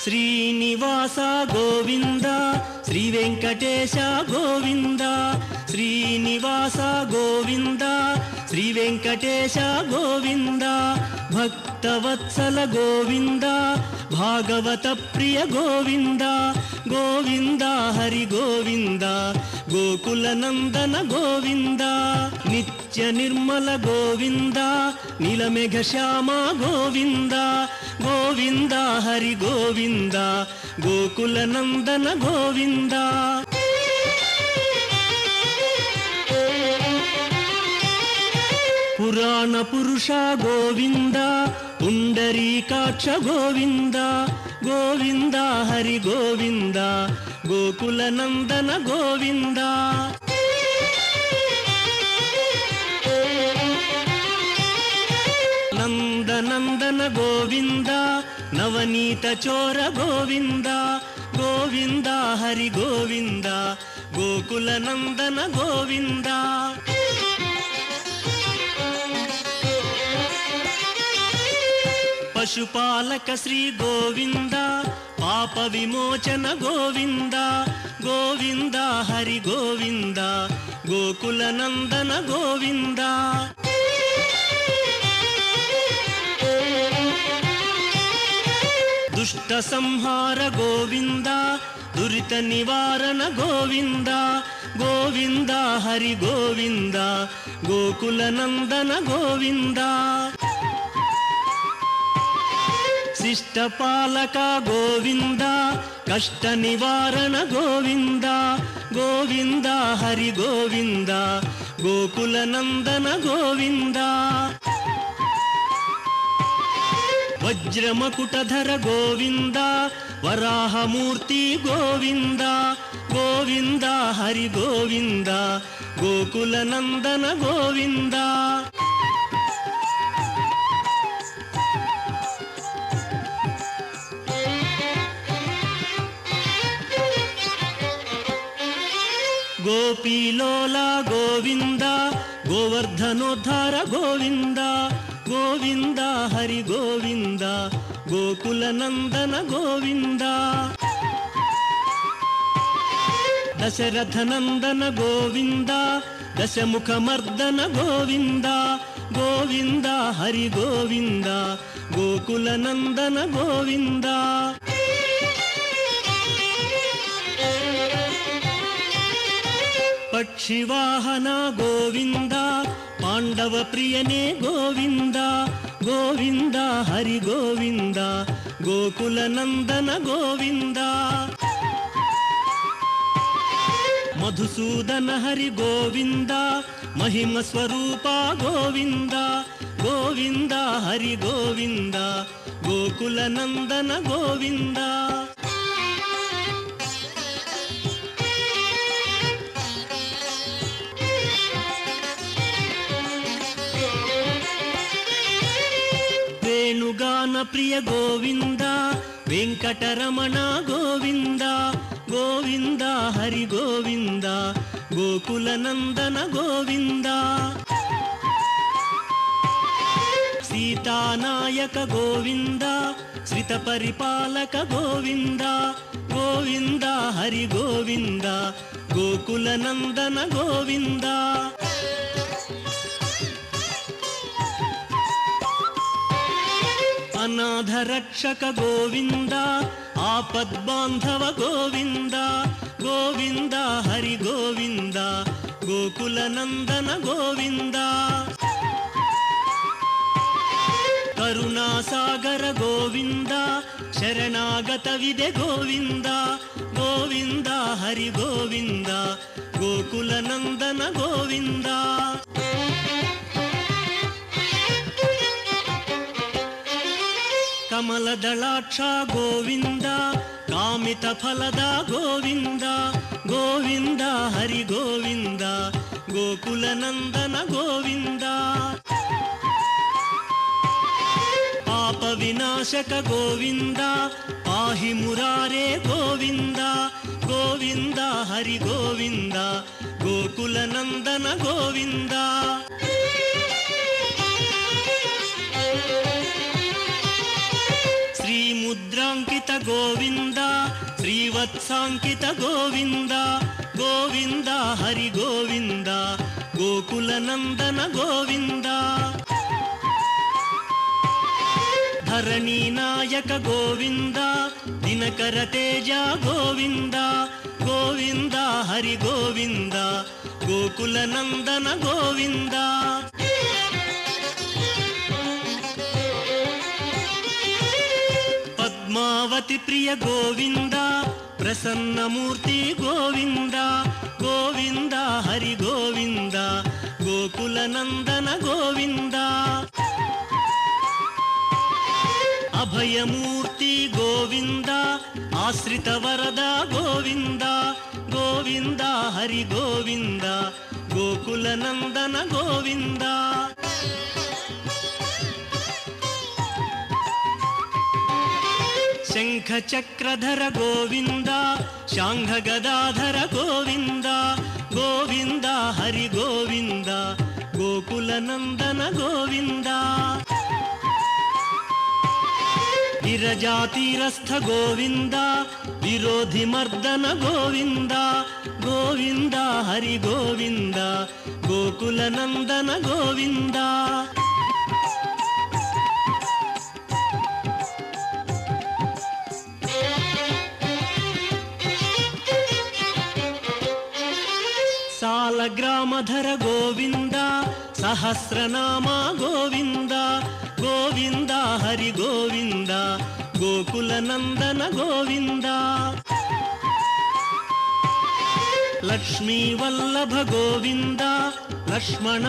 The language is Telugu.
శ్రీనివాస గోవింద శ్రీ వెంకటేశ గోవింద శ్రీనివాస గోవింద శ్రీ వెంకటేశ గోవింద భక్తవత్సల గోవింద భాగవత ప్రియ గోవింద గోవింద హరి గోవింద గోకుల నందన గోవింద నిత్య నిర్మల గోవింద నీలమేఘ శ్యామ గోవింద గోవింద హరి గోవింద గోకుల నందన గోవింద పురాణ పురుష గోవింద పుండరీకాక్ష గోవింద గోవింద హరి గోవింద గోకుల నందన గోవింద నందనందన గోవింద నవనీత చోర గోవింద గోవింద హరి గోవింద గోకుల నందన గోవింద పశుపాలక శ్రీ గోవింద పాప విమోచన గోవింద గోవింద హరి గోవింద గోకుల నందన గోవింద దుష్ట సంహార గోవింద దురిత నివారణ గోవింద గోవింద హరి గోవింద గోకుల నందన గోవింద శిష్టపాలక గోవింద కష్ట నివారణ గోవింద గోవింద హరి గోవింద గోకుల నందన గోవింద వజ్రమకుటధర గోవింద వరాహమూర్తి గోవింద గోవింద హరి గోవింద గోకుల నందన గోవింద గోపీలోల గోవింద గోవర్ధనోద్ధార గోవింద గోవింద హరి గోవింద గోకుల నందన గోవింద దశరథ నందన గోవింద దశముఖ మర్దన గోవింద గోవింద హరి గోవింద గోకుల నందన గోవింద పక్షివాహన గోవింద పాండవ ప్రియనే గోవింద గోవింద హరి గోవింద గోకుల నందన గోవింద మధుసూదన హరి గోవింద మహిమ స్వరూప గోవింద గోవింద హరి గోవింద గోకుల నందన గోవింద వేణుగాన ప్రియ గోవింద వెంకటరమణ గోవింద గోవింద హరి గోవింద గోకుల నందన గోవింద సీతానాయక గోవింద శ్రిత పరిపాలక గోవింద గోవింద హరి గోవింద గోకుల నందన గోవింద అనాథ రక్షక గోవింద ఆపద్బాంధవ గోవింద గోవింద హరి గోవింద గోకుల నందన గోవింద కరుణాసాగర గోవింద శరణాగత విదే గోవింద గోవింద హరి గోవింద గోకుల నందన గోవింద కమలదళాక్ష గోవింద కామిత ఫలద గోవింద గోవింద హరి గోవింద గోకుల నందన గోవింద పాప వినాశక గోవింద పాహి మురారే గోవింద గోవింద హరి గోవింద గోకుల నందన గోవింద శ్రీ ముద్రాంకిత ಗೋವಿಂದ ಶ್ರೀವತ್ಸಾಂಕಿತ ಗೋವಿಂದ ಗೋವಿಂದ ಹರಿ ಗೋವಿಂದ ಗೋಕುಲ ನಂದನ ಗೋವಿಂದ ಧರಣಿ ನಾಯಕ ಗೋವಿಂದ ದಿನಕರ ತೇಜ ಗೋವಿಂದ ಗೋವಿಂದ ಹರಿ ಗೋವಿಂದ ಗೋಕುಲ ನಂದನ ಗೋವಿಂದ ಪದ್ಮಾವತಿ ಪ್ರಿಯ ಗೋವಿಂದ ಪ್ರಸನ್ನ ಮೂರ್ತಿ ಗೋವಿಂದ ಗೋವಿಂದ ಹರಿ ಗೋವಿಂದ ಗೋಕುಲ ನಂದನ ಗೋವಿಂದ ಅಭಯಮೂರ್ತಿ ಗೋವಿಂದ ಆಶ್ರಿತ ವರದ ಗೋವಿಂದ ಗೋವಿಂದ ಹರಿ ಗೋವಿಂದ ಗೋಕುಲ ನಂದನ ಗೋವಿಂದ ಶಂಖ ಚಕ್ರಧರ ಗೋವಿಂದ ಶಾಂಘ ಗದಾಧರ ಗೋವಿಂದ ಗೋವಿಂದ ಹರಿ ಗೋವಿಂದ ಗೋಕುಲ ನಂದನ ಗೋವಿಂದ ವಿರಜಾತೀರಸ್ಥ ಗೋವಿಂದ ವಿರೋಧಿ ಮರ್ದನ ಗೋವಿಂದ ಗೋವಿಂದ ಹರಿ ಗೋವಿಂದ ಗೋಕುಲ ನಂದನ ಗೋವಿಂದ ಸಾಲಗ್ರಾಮಧರ ಗೋವಿಂದ ಸಹಸ್ರನಾಮ ಗೋವಿಂದ ಗೋವಿಂದ ಹರಿ ಗೋವಿಂದ ಗೋಕುಲ ನಂದನ ಗೋವಿಂದ ಲಕ್ಷ್ಮೀ ವಲ್ಲಭ ಗೋವಿಂದ ಲಕ್ಷ್ಮಣ